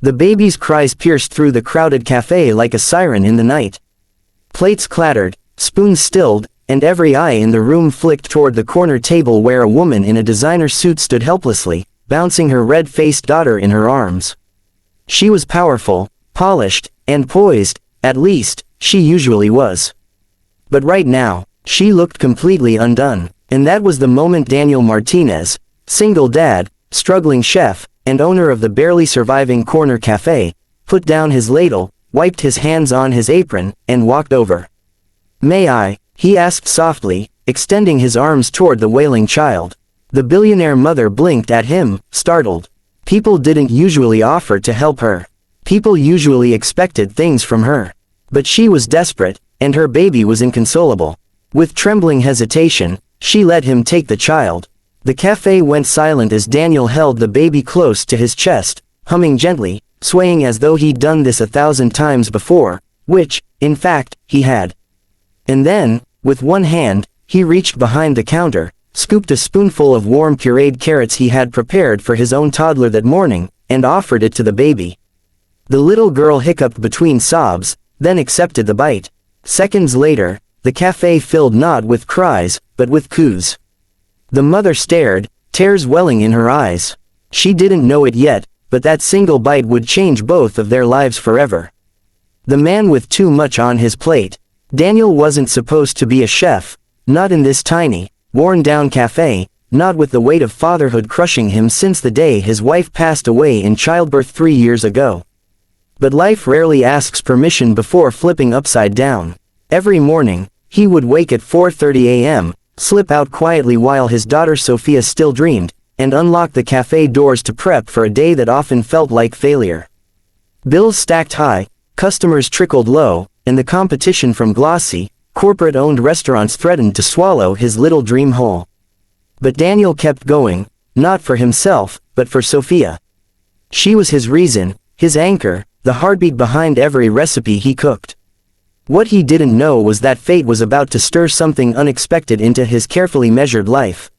The baby's cries pierced through the crowded cafe like a siren in the night. Plates clattered, spoons stilled, and every eye in the room flicked toward the corner table where a woman in a designer suit stood helplessly, bouncing her red-faced daughter in her arms. She was powerful, polished, and poised, at least, she usually was. But right now, she looked completely undone, and that was the moment Daniel Martinez, single dad, struggling chef, and owner of the barely surviving corner cafe, put down his ladle, wiped his hands on his apron, and walked over. "May I?" he asked softly, extending his arms toward the wailing child. The billionaire mother blinked at him, startled. People didn't usually offer to help her. People usually expected things from her. But she was desperate, and her baby was inconsolable. With trembling hesitation, she let him take the child. The cafe went silent as Daniel held the baby close to his chest, humming gently, swaying as though he'd done this 1,000 times before, which, in fact, he had. And then, with one hand, he reached behind the counter, scooped a spoonful of warm pureed carrots he had prepared for his own toddler that morning, and offered it to the baby. The little girl hiccuped between sobs, then accepted the bite. Seconds later, the cafe filled not with cries, but with coos. The mother stared, tears welling in her eyes. She didn't know it yet, but that single bite would change both of their lives forever. The man with too much on his plate. Daniel wasn't supposed to be a chef, not in this tiny, worn-down cafe, not with the weight of fatherhood crushing him since the day his wife passed away in childbirth 3 years ago. But life rarely asks permission before flipping upside down. Every morning, he would wake at 4:30 a.m., slip out quietly while his daughter Sophia still dreamed, and unlock the cafe doors to prep for a day that often felt like failure. Bills stacked high, customers trickled low, and the competition from glossy, corporate-owned restaurants threatened to swallow his little dream whole. But Daniel kept going, not for himself, but for Sophia. She was his reason, his anchor, the heartbeat behind every recipe he cooked. What he didn't know was that fate was about to stir something unexpected into his carefully measured life.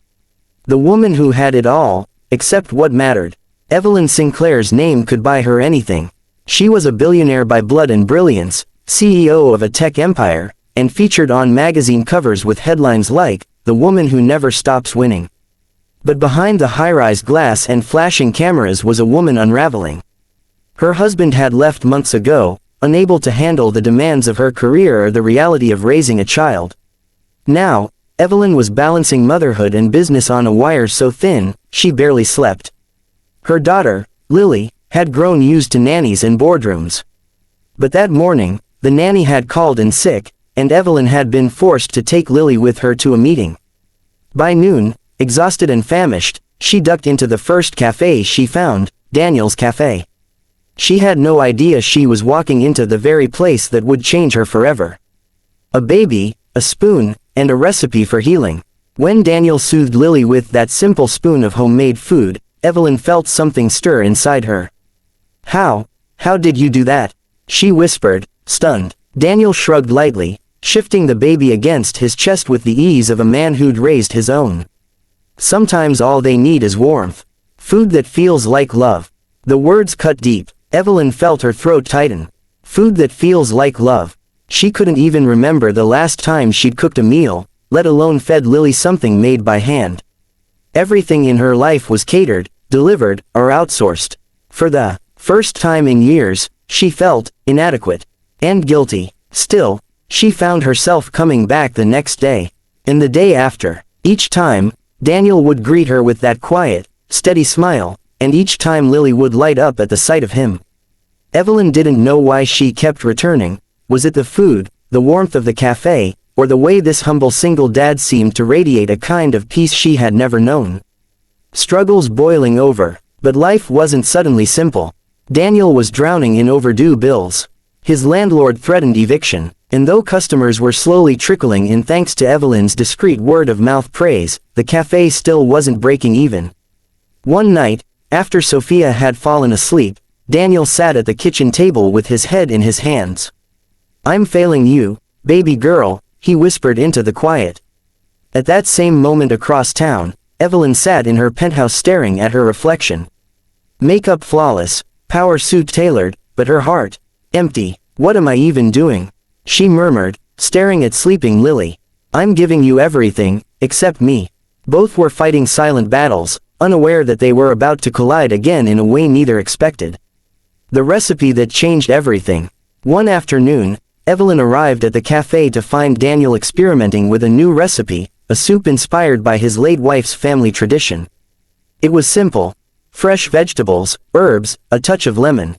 The woman who had it all, except what mattered. Evelyn Sinclair's name could buy her anything. She was a billionaire by blood and brilliance, CEO of a tech empire, and featured on magazine covers with headlines like, "The Woman Who Never Stops Winning." But behind the high-rise glass and flashing cameras was a woman unraveling. Her husband had left months ago, unable to handle the demands of her career or the reality of raising a child. Now, Evelyn was balancing motherhood and business on a wire so thin, she barely slept. Her daughter, Lily, had grown used to nannies and boardrooms. But that morning, the nanny had called in sick, and Evelyn had been forced to take Lily with her to a meeting. By noon, exhausted and famished, she ducked into the first cafe she found, Daniel's Cafe. She had no idea she was walking into the very place that would change her forever. A baby, a spoon, and a recipe for healing. When Daniel soothed Lily with that simple spoon of homemade food, Evelyn felt something stir inside her. How did you do that?" she whispered, stunned. Daniel shrugged lightly, shifting the baby against his chest with the ease of a man who'd raised his own. "Sometimes all they need is warmth. Food that feels like love." The words cut deep. Evelyn felt her throat tighten. Food that feels like love. She couldn't even remember the last time she'd cooked a meal, let alone fed Lily something made by hand. Everything in her life was catered, delivered, or outsourced. For the first time in years, she felt inadequate and guilty. Still, she found herself coming back the next day, and the day after. Each time, Daniel would greet her with that quiet, steady smile, and each time Lily would light up at the sight of him. Evelyn didn't know why she kept returning. Was it the food, the warmth of the cafe, or the way this humble single dad seemed to radiate a kind of peace she had never known? Struggles boiling over, but life wasn't suddenly simple. Daniel was drowning in overdue bills. His landlord threatened eviction, and though customers were slowly trickling in thanks to Evelyn's discreet word-of-mouth praise, the cafe still wasn't breaking even. One night, after Sophia had fallen asleep, Daniel sat at the kitchen table with his head in his hands. "I'm failing you, baby girl," he whispered into the quiet. At that same moment across town, Evelyn sat in her penthouse staring at her reflection. Makeup flawless, power suit tailored, but her heart, empty. "What am I even doing?" she murmured, staring at sleeping Lily. "I'm giving you everything, except me." Both were fighting silent battles, unaware that they were about to collide again in a way neither expected. The recipe that changed everything. One afternoon, Evelyn arrived at the cafe to find Daniel experimenting with a new recipe, a soup inspired by his late wife's family tradition. It was simple. Fresh vegetables, herbs, a touch of lemon.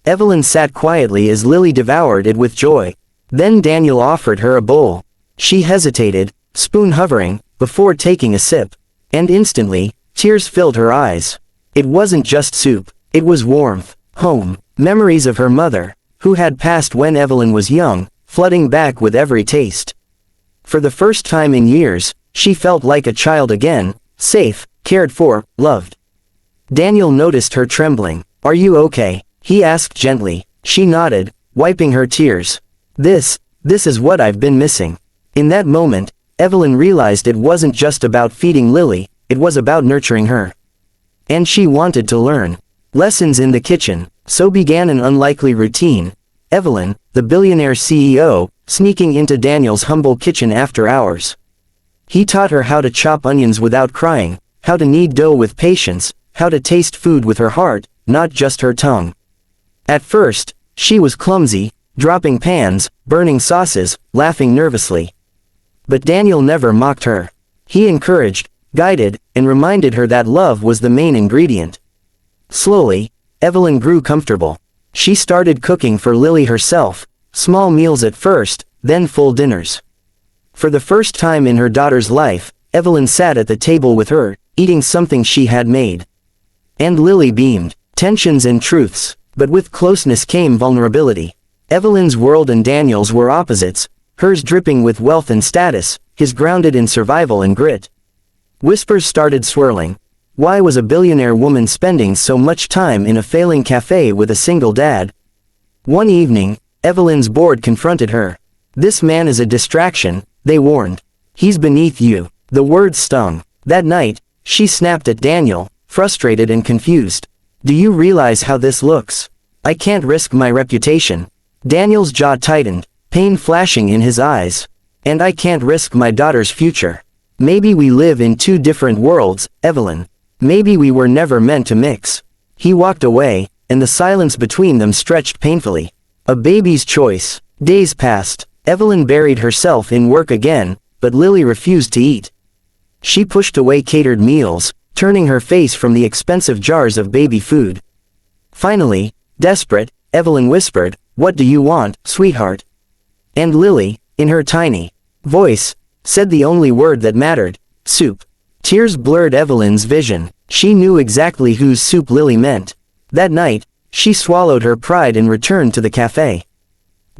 Evelyn sat quietly as Lily devoured it with joy. Then Daniel offered her a bowl. She hesitated, spoon hovering, before taking a sip. And instantly, tears filled her eyes. It wasn't just soup. It was warmth, home, memories of her mother, who had passed when Evelyn was young, flooding back with every taste. For the first time in years, she felt like a child again, safe, cared for, loved. Daniel noticed her trembling. "Are you okay?" he asked gently. She nodded, wiping her tears. This is what I've been missing." In that moment, Evelyn realized it wasn't just about feeding Lily, it was about nurturing her. And she wanted to learn. Lessons in the kitchen. So began an unlikely routine. Evelyn, the billionaire CEO, sneaking into Daniel's humble kitchen after hours. He taught her how to chop onions without crying, how to knead dough with patience, how to taste food with her heart, not just her tongue. At first, she was clumsy, dropping pans, burning sauces, laughing nervously. But Daniel never mocked her. He encouraged, guided, and reminded her that love was the main ingredient. Slowly, Evelyn grew comfortable. She started cooking for Lily herself, small meals at first, then full dinners. For the first time in her daughter's life, Evelyn sat at the table with her, eating something she had made. And Lily beamed. Tensions and truths, but with closeness came vulnerability. Evelyn's world and Daniel's were opposites, hers dripping with wealth and status, his grounded in survival and grit. Whispers started swirling. Why was a billionaire woman spending so much time in a failing cafe with a single dad? One evening, Evelyn's board confronted her. "This man is a distraction," they warned. "He's beneath you." The words stung. That night, she snapped at Daniel, frustrated and confused. "Do you realize how this looks? I can't risk my reputation." Daniel's jaw tightened, pain flashing in his eyes. "And I can't risk my daughter's future. Maybe we live in two different worlds, Evelyn. Maybe we were never meant to mix." He walked away, and the silence between them stretched painfully. A baby's choice. Days passed. Evelyn buried herself in work again, but Lily refused to eat. She pushed away catered meals, turning her face from the expensive jars of baby food. Finally, desperate, Evelyn whispered, "What do you want, sweetheart?" And Lily, in her tiny voice, said the only word that mattered, "Soup." Tears blurred Evelyn's vision. She knew exactly whose soup Lily meant. That night, she swallowed her pride and returned to the cafe.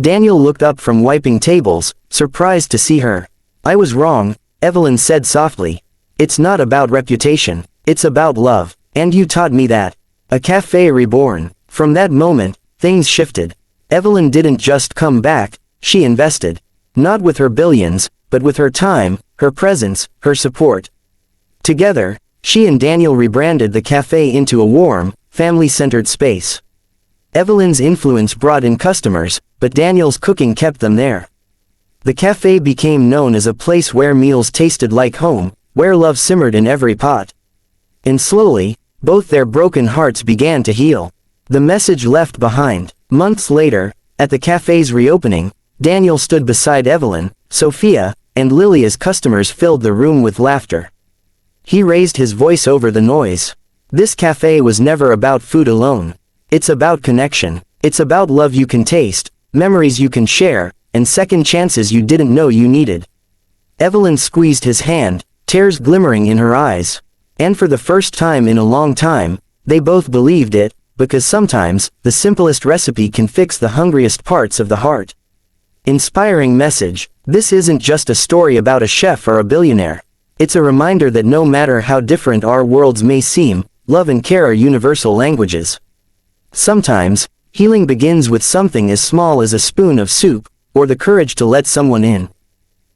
Daniel looked up from wiping tables, surprised to see her. "I was wrong," Evelyn said softly. "It's not about reputation, it's about love, and you taught me that." A cafe reborn. From that moment, things shifted. Evelyn didn't just come back, she invested. Not with her billions, but with her time, her presence, her support. Together, she and Daniel rebranded the cafe into a warm, family-centered space. Evelyn's influence brought in customers, but Daniel's cooking kept them there. The cafe became known as a place where meals tasted like home, where love simmered in every pot. And slowly, both their broken hearts began to heal. The message left behind. Months later, at the cafe's reopening, Daniel stood beside Evelyn, Sophia, and Lily as customers filled the room with laughter. He raised his voice over the noise. "This cafe was never about food alone. It's about connection. It's about love you can taste, memories you can share, and second chances you didn't know you needed." Evelyn squeezed his hand, tears glimmering in her eyes. And for the first time in a long time, they both believed it, because sometimes, the simplest recipe can fix the hungriest parts of the heart. Inspiring message. This isn't just a story about a chef or a billionaire. It's a reminder that no matter how different our worlds may seem, love and care are universal languages. Sometimes, healing begins with something as small as a spoon of soup, or the courage to let someone in.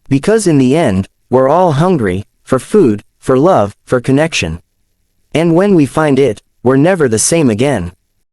Because in the end, we're all hungry, for food, for love, for connection. And when we find it, we're never the same again.